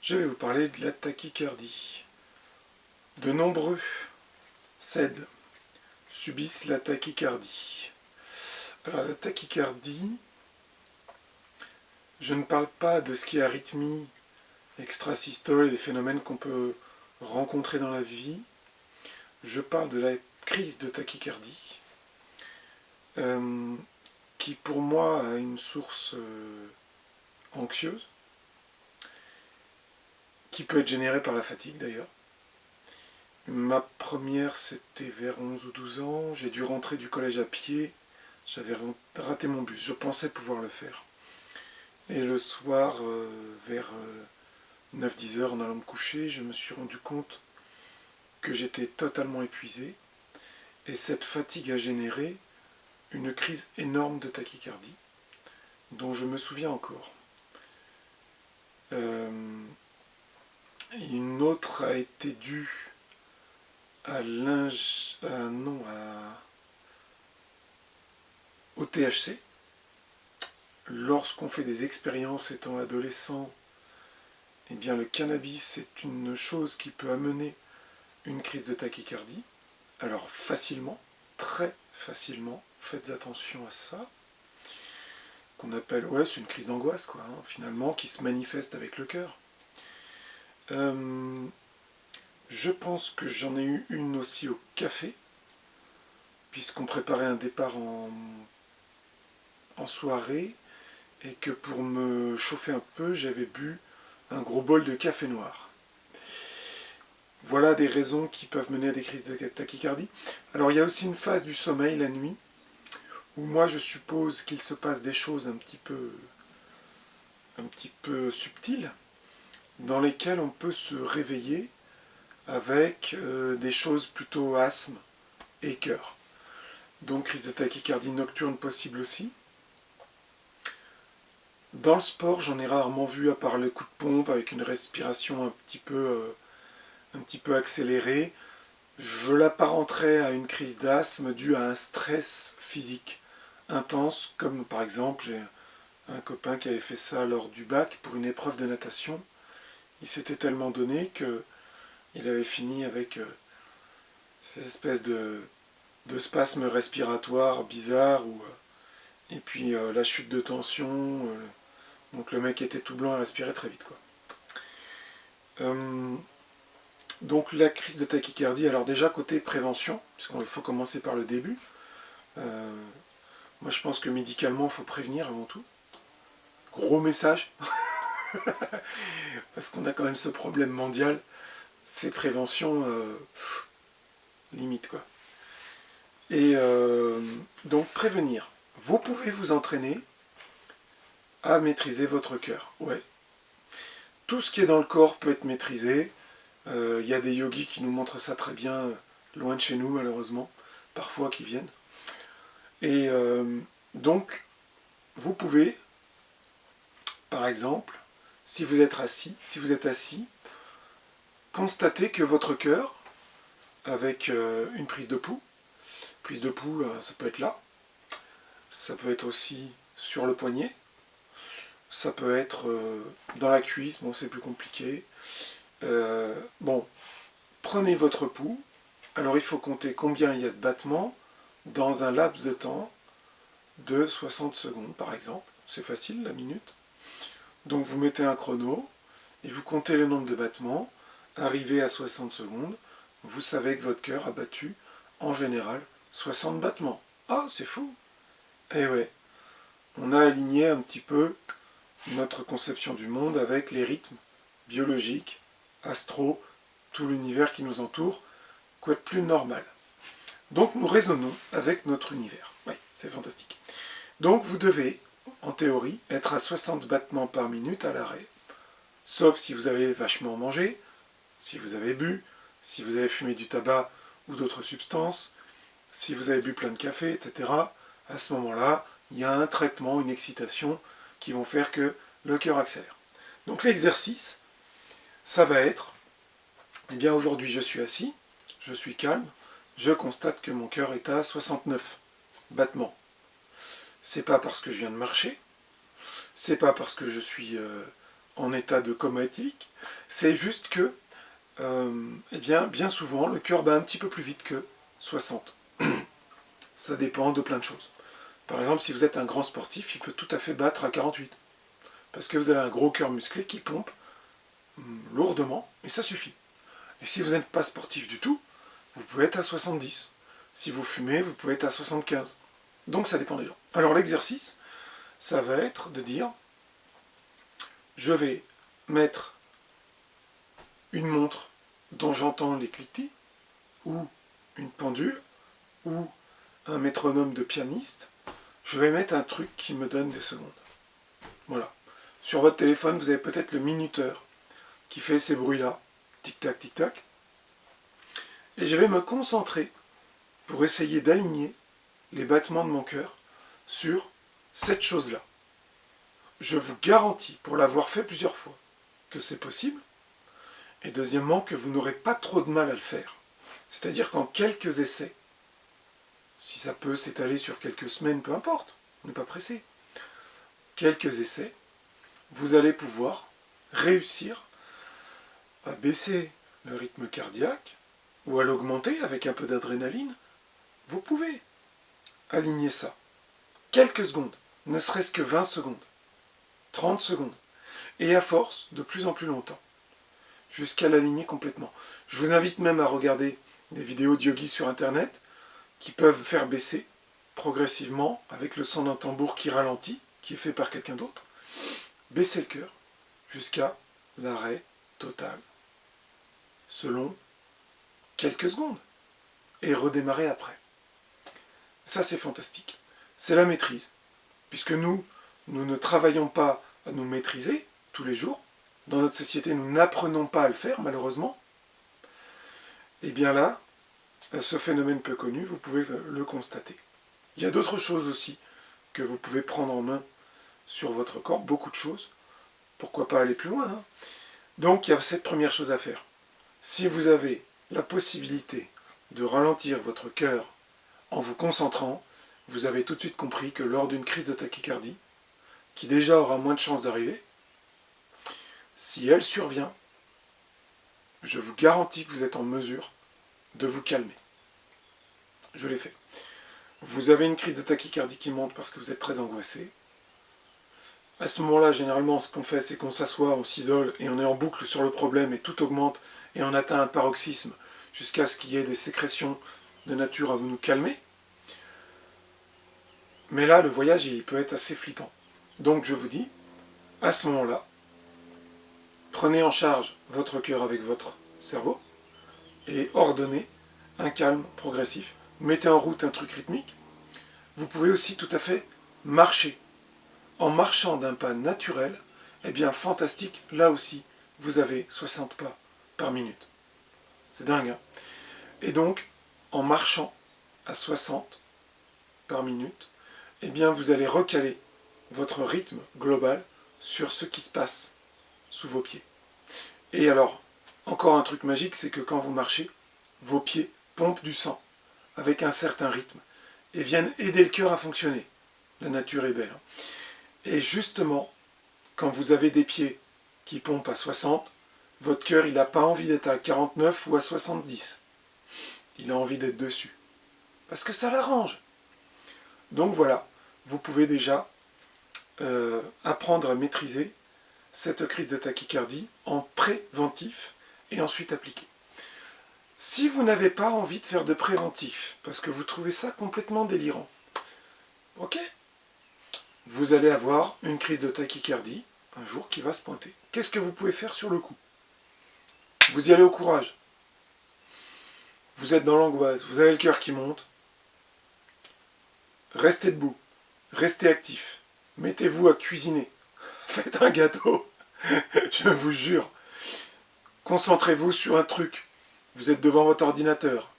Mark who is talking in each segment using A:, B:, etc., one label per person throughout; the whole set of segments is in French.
A: Je vais vous parler de la tachycardie. De nombreux SED subissent la tachycardie. Alors la tachycardie, je ne parle pas de ce qui est arythmie, extrasystole et les phénomènes qu'on peut rencontrer dans la vie. Je parle de la crise de tachycardie, qui pour moi a une source anxieuse, qui peut être générée par la fatigue d'ailleurs. Ma première, c'était vers 11 ou 12 ans. J'ai dû rentrer du collège à pied. J'avais raté mon bus. Je pensais pouvoir le faire. Et le soir, vers 9-10 heures, en allant me coucher, je me suis rendu compte que j'étais totalement épuisé. Et cette fatigue a généré une crise énorme de tachycardie, dont je me souviens encore. Une autre a été due au THC. Lorsqu'on fait des expériences étant adolescent, eh bien le cannabis est une chose qui peut amener une crise de tachycardie. Alors facilement, très facilement, faites attention à ça. Qu'on appelle, ouais, c'est une crise d'angoisse, quoi, hein, finalement, qui se manifeste avec le cœur. Je pense que j'en ai eu une aussi au café, puisqu'on préparait un départ en soirée, et que pour me chauffer un peu, j'avais bu un gros bol de café noir. Voilà des raisons qui peuvent mener à des crises de tachycardie. Alors il y a aussi une phase du sommeil la nuit, où moi je suppose qu'il se passe des choses un petit peu subtiles, dans lesquelles on peut se réveiller avec des choses plutôt asthme et cœur. Donc crise de tachycardie nocturne possible aussi. Dans le sport, j'en ai rarement vu à part le coup de pompe avec une respiration un petit peu accélérée. Je l'apparenterais à une crise d'asthme due à un stress physique intense, comme par exemple j'ai un copain qui avait fait ça lors du bac pour une épreuve de natation. Il s'était tellement donné qu'il avait fini avec ces espèces de spasmes respiratoires bizarres, et puis la chute de tension. Donc le mec était tout blanc et respirait très vite, quoi. Donc la crise de tachycardie, alors déjà côté prévention, puisqu'il faut commencer par le début. Moi je pense que médicalement il faut prévenir avant tout. Gros message, parce qu'on a quand même ce problème mondial, c'est prévention limite, quoi. Et donc prévenir. Vous pouvez vous entraîner à maîtriser votre cœur. Ouais. Tout ce qui est dans le corps peut être maîtrisé. Y a des yogis qui nous montrent ça très bien, loin de chez nous malheureusement, parfois qui viennent. Et donc, vous pouvez, par exemple, si vous êtes assis, constater que votre cœur, avec une prise de pouls, ça peut être là, ça peut être aussi sur le poignet, ça peut être dans la cuisse, bon c'est plus compliqué. Bon, prenez votre pouls, alors il faut compter combien il y a de battements dans un laps de temps de 60 secondes par exemple, c'est facile la minute. Donc vous mettez un chrono et vous comptez le nombre de battements, arrivé à 60 secondes, vous savez que votre cœur a battu en général 60 battements. Ah, c'est fou! Eh ouais, on a aligné un petit peu notre conception du monde avec les rythmes biologiques, astro, tout l'univers qui nous entoure, quoi de plus normal. Donc nous raisonnons avec notre univers. Oui, c'est fantastique. Donc vous devez, en théorie, être à 60 battements par minute à l'arrêt. Sauf si vous avez vachement mangé, si vous avez bu, si vous avez fumé du tabac ou d'autres substances, si vous avez bu plein de café, etc. À ce moment-là, il y a un traitement, une excitation qui vont faire que le cœur accélère. Donc l'exercice, ça va être, eh bien aujourd'hui je suis assis, je suis calme, je constate que mon cœur est à 69 battements. C'est pas parce que je viens de marcher, c'est pas parce que je suis en état de coma éthylique, c'est juste que, eh bien souvent, le cœur bat un petit peu plus vite que 60. Ça dépend de plein de choses. Par exemple, si vous êtes un grand sportif, il peut tout à fait battre à 48. Parce que vous avez un gros cœur musclé qui pompe lourdement, et ça suffit. Et si vous n'êtes pas sportif du tout, vous pouvez être à 70. Si vous fumez, vous pouvez être à 75. Donc ça dépend des gens. Alors l'exercice, ça va être de dire, je vais mettre une montre dont j'entends les cliquetis, ou une pendule, ou un métronome de pianiste. Je vais mettre un truc qui me donne des secondes. Voilà. Sur votre téléphone, vous avez peut-être le minuteur qui fait ces bruits-là. Tic-tac, tic-tac. Et je vais me concentrer pour essayer d'aligner les battements de mon cœur sur cette chose-là. Je vous garantis, pour l'avoir fait plusieurs fois, que c'est possible. Et deuxièmement, que vous n'aurez pas trop de mal à le faire. C'est-à-dire qu'en quelques essais, si ça peut s'étaler sur quelques semaines, peu importe, on n'est pas pressé. Quelques essais, vous allez pouvoir réussir à baisser le rythme cardiaque ou à l'augmenter avec un peu d'adrénaline. Vous pouvez aligner ça. Quelques secondes, ne serait-ce que 20 secondes, 30 secondes, et à force, de plus en plus longtemps, jusqu'à l'aligner complètement. Je vous invite même à regarder des vidéos de yogis sur Internet qui peuvent faire baisser progressivement, avec le son d'un tambour qui ralentit, qui est fait par quelqu'un d'autre, baisser le cœur jusqu'à l'arrêt total, selon quelques secondes, et redémarrer après. Ça, c'est fantastique. C'est la maîtrise, puisque nous ne travaillons pas à nous maîtriser tous les jours. Dans notre société, nous n'apprenons pas à le faire, malheureusement. Et bien là, ce phénomène peu connu, vous pouvez le constater. Il y a d'autres choses aussi que vous pouvez prendre en main sur votre corps, beaucoup de choses. Pourquoi pas aller plus loin, hein. Donc il y a cette première chose à faire. Si vous avez la possibilité de ralentir votre cœur en vous concentrant, vous avez tout de suite compris que lors d'une crise de tachycardie, qui déjà aura moins de chances d'arriver, si elle survient, je vous garantis que vous êtes en mesure de vous calmer. Je l'ai fait. Vous avez une crise de tachycardie qui monte parce que vous êtes très angoissé. À ce moment-là, généralement, ce qu'on fait, c'est qu'on s'assoit, on s'isole et on est en boucle sur le problème et tout augmente et on atteint un paroxysme jusqu'à ce qu'il y ait des sécrétions de nature à vous nous calmer. Mais là, le voyage, il peut être assez flippant. Donc, je vous dis, à ce moment-là, prenez en charge votre cœur avec votre cerveau et ordonnez un calme progressif. Mettez en route un truc rythmique. Vous pouvez aussi tout à fait marcher. En marchant d'un pas naturel, eh bien fantastique, là aussi, vous avez 60 pas par minute. C'est dingue, hein? Et donc, en marchant à 60 par minute, eh bien vous allez recaler votre rythme global sur ce qui se passe sous vos pieds. Et alors, encore un truc magique, c'est que quand vous marchez, vos pieds pompent du sang avec un certain rythme et viennent aider le cœur à fonctionner. La nature est belle, hein. Et justement, quand vous avez des pieds qui pompent à 60, votre cœur, il n'a pas envie d'être à 49 ou à 70. Il a envie d'être dessus. Parce que ça l'arrange. Donc voilà, vous pouvez déjà apprendre à maîtriser cette crise de tachycardie en préventif et ensuite appliquer. Si vous n'avez pas envie de faire de préventif, parce que vous trouvez ça complètement délirant, ok, vous allez avoir une crise de tachycardie un jour qui va se pointer. Qu'est-ce que vous pouvez faire sur le coup? Vous y allez au courage. Vous êtes dans l'angoisse, vous avez le cœur qui monte. Restez debout, restez actif, mettez-vous à cuisiner, faites un gâteau, je vous jure. Concentrez-vous sur un truc. Vous êtes devant votre ordinateur.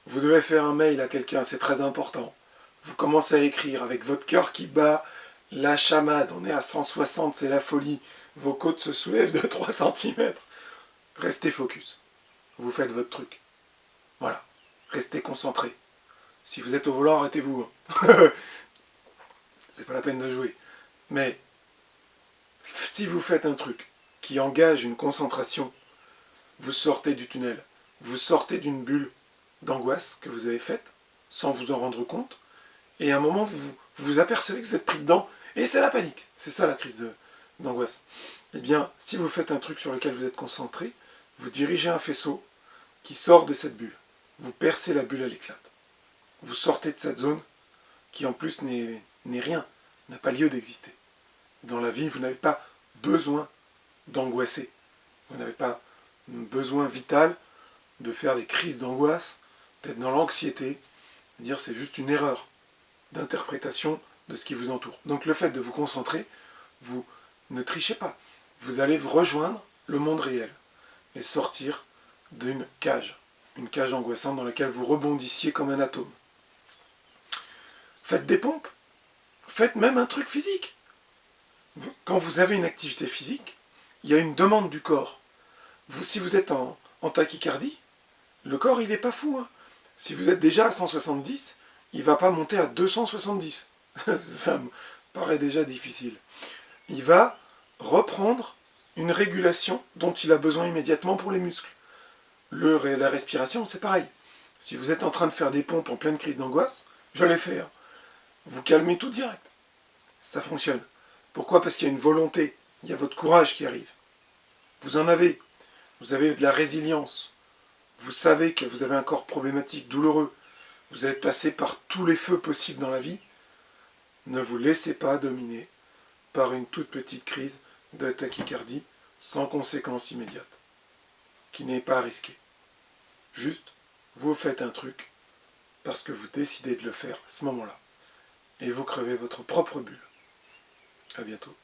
A: Vous devez faire un mail à quelqu'un, c'est très important. Vous commencez à écrire avec votre cœur qui bat la chamade. On est à 160, c'est la folie. Vos côtes se soulèvent de 3 cm. Restez focus. Vous faites votre truc. Voilà. Restez concentré. Si vous êtes au volant, arrêtez-vous. C'est pas la peine de jouer. Mais Si vous faites un truc qui engage une concentration, vous sortez du tunnel, vous sortez d'une bulle d'angoisse que vous avez faite, sans vous en rendre compte, et à un moment, vous vous apercevez que vous êtes pris dedans, et c'est la panique. C'est ça la crise d'angoisse. Eh bien, si vous faites un truc sur lequel vous êtes concentré, vous dirigez un faisceau qui sort de cette bulle. Vous percez la bulle, elle éclate. Vous sortez de cette zone qui en plus n'est rien, n'a pas lieu d'exister. Dans la vie, vous n'avez pas besoin d'angoisser. Vous n'avez pas besoin vital de faire des crises d'angoisse, d'être dans l'anxiété. Dire c'est juste une erreur d'interprétation de ce qui vous entoure. Donc le fait de vous concentrer, vous ne trichez pas. Vous allez vous rejoindre le monde réel et sortir d'une cage angoissante dans laquelle vous rebondissiez comme un atome. Faites des pompes, faites même un truc physique. Quand vous avez une activité physique, il y a une demande du corps. Si vous êtes en tachycardie, le corps il n'est pas fou. Hein. Si vous êtes déjà à 170, il ne va pas monter à 270. Ça me paraît déjà difficile. Il va reprendre une régulation dont il a besoin immédiatement pour les muscles. La respiration, c'est pareil. Si vous êtes en train de faire des pompes en pleine crise d'angoisse, je l'ai fait. Vous calmez tout direct. Ça fonctionne. Pourquoi? Parce qu'il y a une volonté. Il y a votre courage qui arrive. Vous en avez. Vous avez de la résilience. Vous savez que vous avez un corps problématique, douloureux. Vous êtes passé par tous les feux possibles dans la vie. Ne vous laissez pas dominer par une toute petite crise de tachycardie sans conséquence immédiate, qui n'est pas risquée. Juste, vous faites un truc parce que vous décidez de le faire à ce moment-là. Et vous crevez votre propre bulle. À bientôt.